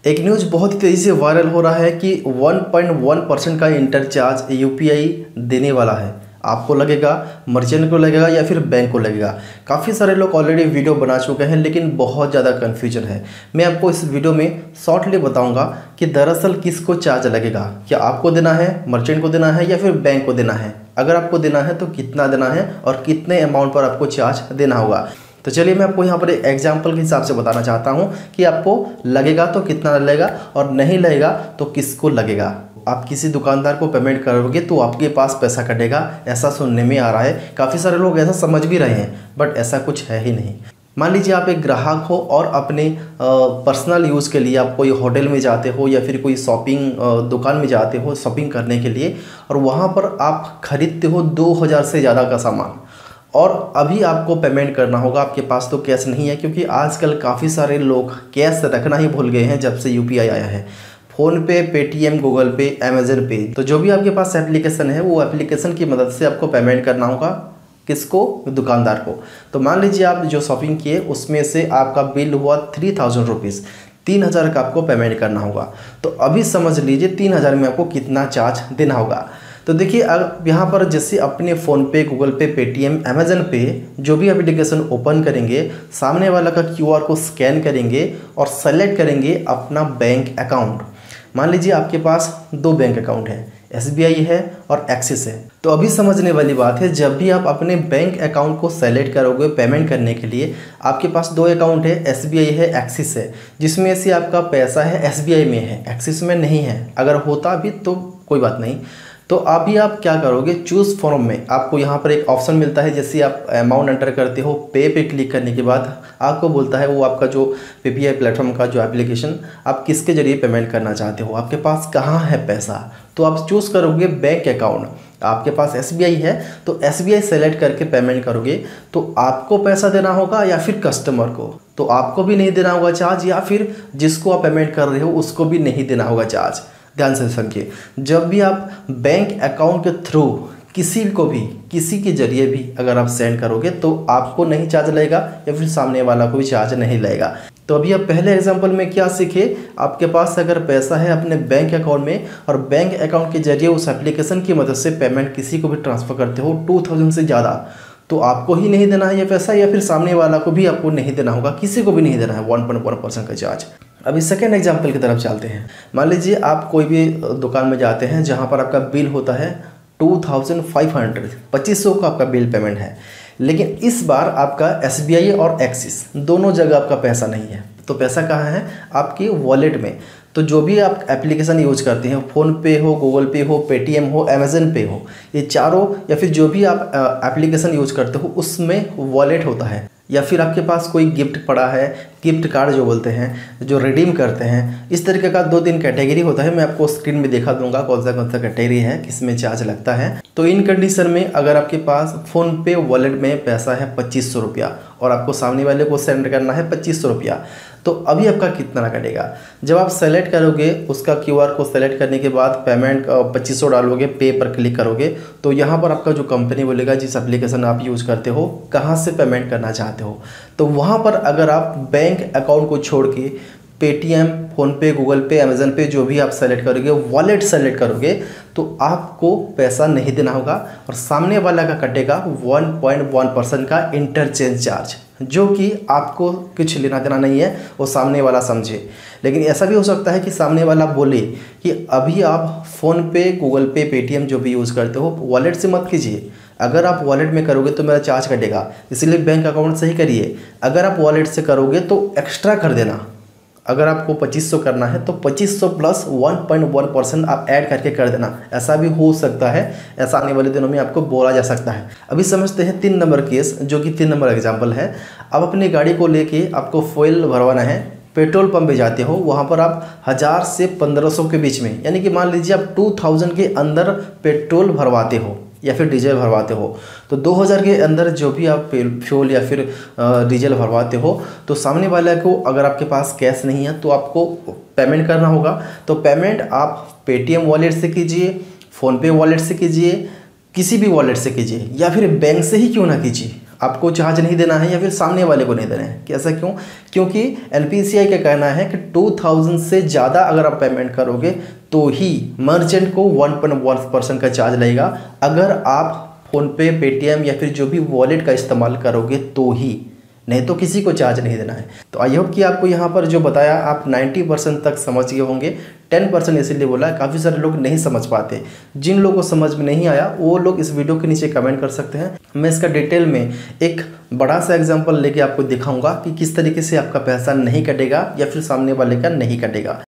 एक न्यूज़ बहुत ही तेज़ी से वायरल हो रहा है कि 1.1% का इंटरचार्ज यूपीआई देने वाला है। आपको लगेगा, मर्चेंट को लगेगा या फिर बैंक को लगेगा। काफ़ी सारे लोग ऑलरेडी वीडियो बना चुके हैं लेकिन बहुत ज़्यादा कन्फ्यूजन है। मैं आपको इस वीडियो में शॉर्टली बताऊंगा कि दरअसल किसको चार्ज लगेगा, क्या आपको देना है, मर्चेंट को देना है या फिर बैंक को देना है। अगर आपको देना है तो कितना देना है और कितने अमाउंट पर आपको चार्ज देना होगा। तो चलिए मैं आपको यहाँ पर एक एग्जाम्पल के हिसाब से बताना चाहता हूँ कि आपको लगेगा तो कितना लगेगा और नहीं लगेगा तो किसको लगेगा। आप किसी दुकानदार को पेमेंट करोगे तो आपके पास पैसा कटेगा, ऐसा सुनने में आ रहा है। काफ़ी सारे लोग ऐसा समझ भी रहे हैं बट ऐसा कुछ है ही नहीं। मान लीजिए आप एक ग्राहक हो और अपने पर्सनल यूज़ के लिए आप कोई होटल में जाते हो या फिर कोई शॉपिंग दुकान में जाते हो शॉपिंग करने के लिए, और वहाँ पर आप खरीदते हो 2000 से ज़्यादा का सामान और अभी आपको पेमेंट करना होगा। आपके पास तो कैश नहीं है, क्योंकि आजकल काफ़ी सारे लोग कैश रखना ही भूल गए हैं जब से यूपीआई आया है। फ़ोन पे, पेटीएम, गूगल पे, अमेजन पे, तो जो भी आपके पास एप्लीकेशन है वो एप्लीकेशन की मदद से आपको पेमेंट करना होगा। किसको? दुकानदार को। तो मान लीजिए आप जो शॉपिंग किए उसमें से आपका बिल हुआ 3000 रुपीज़, 3000 का आपको पेमेंट करना होगा। तो अभी समझ लीजिए 3000 में आपको कितना चार्ज देना होगा। तो देखिए अब यहाँ पर जैसे अपने फ़ोनपे, गूगल पे, पेटीएम, अमेजन पे जो भी एप्लीकेशन ओपन करेंगे, सामने वाला का क्यूआर को स्कैन करेंगे और सेलेक्ट करेंगे अपना बैंक अकाउंट। मान लीजिए आपके पास 2 बैंक अकाउंट है, एसबीआई है और एक्सिस है। तो अभी समझने वाली बात है, जब भी आप अपने बैंक अकाउंट को सेलेक्ट करोगे पेमेंट करने के लिए, आपके पास 2 अकाउंट है, एसबीआई है, एक्सिस है, जिसमें से आपका पैसा है एसबीआई में है, एक्सिस में नहीं है। अगर होता भी तो कोई बात नहीं। तो अभी आप क्या करोगे, चूज़ फॉर्म में आपको यहाँ पर एक ऑप्शन मिलता है। जैसे आप अमाउंट एंटर करते हो, पे पे क्लिक करने के बाद आपको बोलता है वो आपका जो पीपीआई प्लेटफॉर्म का जो एप्लीकेशन आप किसके जरिए पेमेंट करना चाहते हो, आपके पास कहाँ है पैसा। तो आप चूज़ करोगे बैंक अकाउंट। आपके पास एसबीआई है तो एसबीआई सेलेक्ट करके पेमेंट करोगे। तो आपको पैसा देना होगा या फिर कस्टमर को, तो आपको भी नहीं देना होगा चार्ज, या फिर जिसको आप पेमेंट कर रहे हो उसको भी नहीं देना होगा चार्ज। ध्यान से समझिए, जब भी आप बैंक अकाउंट के थ्रू किसी को भी, किसी के जरिए भी अगर आप सेंड करोगे तो आपको नहीं चार्ज लगेगा या फिर सामने वाला को भी चार्ज नहीं लगेगा। तो अभी आप पहले एग्जांपल में क्या सीखे, आपके पास अगर पैसा है अपने बैंक अकाउंट में और बैंक अकाउंट के जरिए उस एप्लीकेशन की मदद से पेमेंट किसी को भी ट्रांसफ़र करते हो 2000 से ज़्यादा, तो आपको ही नहीं देना है ये पैसा या फिर सामने वाला को भी आपको नहीं देना होगा, किसी को भी नहीं देना है 1.1% का चार्ज। अभी सेकेंड एग्जाम्पल की तरफ चलते हैं। मान लीजिए आप कोई भी दुकान में जाते हैं जहां पर आपका बिल होता है 2500, 2500 का आपका बिल पेमेंट है, लेकिन इस बार आपका एसबीआई और एक्सिस दोनों जगह आपका पैसा नहीं है। तो पैसा कहाँ है? आपकी वॉलेट में। तो जो भी आप एप्लीकेशन यूज करते हैं, फ़ोन पे हो, गूगल पे हो, पेटीएम हो, अमेजन पे हो, ये चारों या फिर जो भी आप एप्लीकेशन यूज करते हो उसमें वॉलेट होता है। या फिर आपके पास कोई गिफ्ट पड़ा है, गिफ्ट कार्ड जो बोलते हैं, जो रिडीम करते हैं, इस तरीके का 2-3 कैटेगरी होता है। मैं आपको स्क्रीन में दिखा दूंगा कौन सा कैटेगरी है, किसमें चार्ज लगता है। तो इन कंडीशन में अगर आपके पास फ़ोन पे वॉलेट में पैसा है 2500 रुपया और आपको सामने वाले को सेंड करना है 2500 रुपया, तो अभी आपका कितना कटेगा? जब आप सेलेक्ट करोगे उसका क्यूआर को सेलेक्ट करने के बाद पेमेंट 2500 डालोगे, पे पर क्लिक करोगे, तो यहाँ पर आपका जो कंपनी बोलेगा जिस एप्लीकेशन आप यूज़ करते हो कहाँ से पेमेंट करना चाहते हो। तो वहाँ पर अगर आप बैंक अकाउंट को छोड़ के पेटीएम, फ़ोनपे, गूगल पे, अमेजन पे जो भी आप सेलेक्ट करोगे, वॉलेट सेलेक्ट करोगे, तो आपको पैसा नहीं देना होगा और सामने वाला का कटेगा 1.1% का इंटरचेंज चार्ज, जो कि आपको कुछ लेना देना नहीं है, वो सामने वाला समझे। लेकिन ऐसा भी हो सकता है कि सामने वाला बोले कि अभी आप फ़ोनपे, गूगल पे, पेटीएम जो भी यूज़ करते हो वॉलेट से मत कीजिए। अगर आप वॉलेट में करोगे तो मेरा चार्ज कटेगा, इसलिए बैंक अकाउंट से ही करिए। अगर आप वॉलेट से करोगे तो एक्स्ट्रा कर देना। अगर आपको 2500 करना है तो 2500 प्लस 1.1% आप ऐड करके कर देना। ऐसा भी हो सकता है, ऐसा आने वाले दिनों में आपको बोला जा सकता है। अभी समझते हैं 3 नंबर केस, जो कि 3 नंबर एग्जाम्पल है। अब अपनी गाड़ी को लेके आपको फ्यूल भरवाना है, पेट्रोल पंप पे जाते हो, वहाँ पर आप 1000 से 1500 के बीच में, यानी कि मान लीजिए आप 2000 के अंदर पेट्रोल भरवाते हो या फिर डीजल भरवाते हो, तो 2000 के अंदर जो भी आप फ्यूल या फिर डीजल भरवाते हो, तो सामने वाले को अगर आपके पास कैश नहीं है तो आपको पेमेंट करना होगा। तो पेमेंट आप पेटीएम वॉलेट से कीजिए, फ़ोनपे वॉलेट से कीजिए, किसी भी वॉलेट से कीजिए, या फिर बैंक से ही क्यों ना कीजिए, आपको चार्ज नहीं देना है या फिर सामने वाले को नहीं देना है। कैसा क्यों? क्योंकि एनपीसीआई का कहना है कि 2000 से ज़्यादा अगर आप पेमेंट करोगे तो ही मर्चेंट को 1.1% का चार्ज लगेगा। अगर आप फ़ोनपे, पेटीएम या फिर जो भी वॉलेट का इस्तेमाल करोगे तो ही, नहीं तो किसी को चार्ज नहीं देना है। तो आई होप कि आपको यहाँ पर जो बताया आप 90% तक समझ गए होंगे। 10% इसीलिए बोला, काफ़ी सारे लोग नहीं समझ पाते। जिन लोगों को समझ में नहीं आया वो लोग इस वीडियो के नीचे कमेंट कर सकते हैं। मैं इसका डिटेल में एक बड़ा सा एग्जांपल लेके आपको दिखाऊंगा कि किस तरीके से आपका पैसा नहीं कटेगा या फिर सामने वाले का नहीं कटेगा।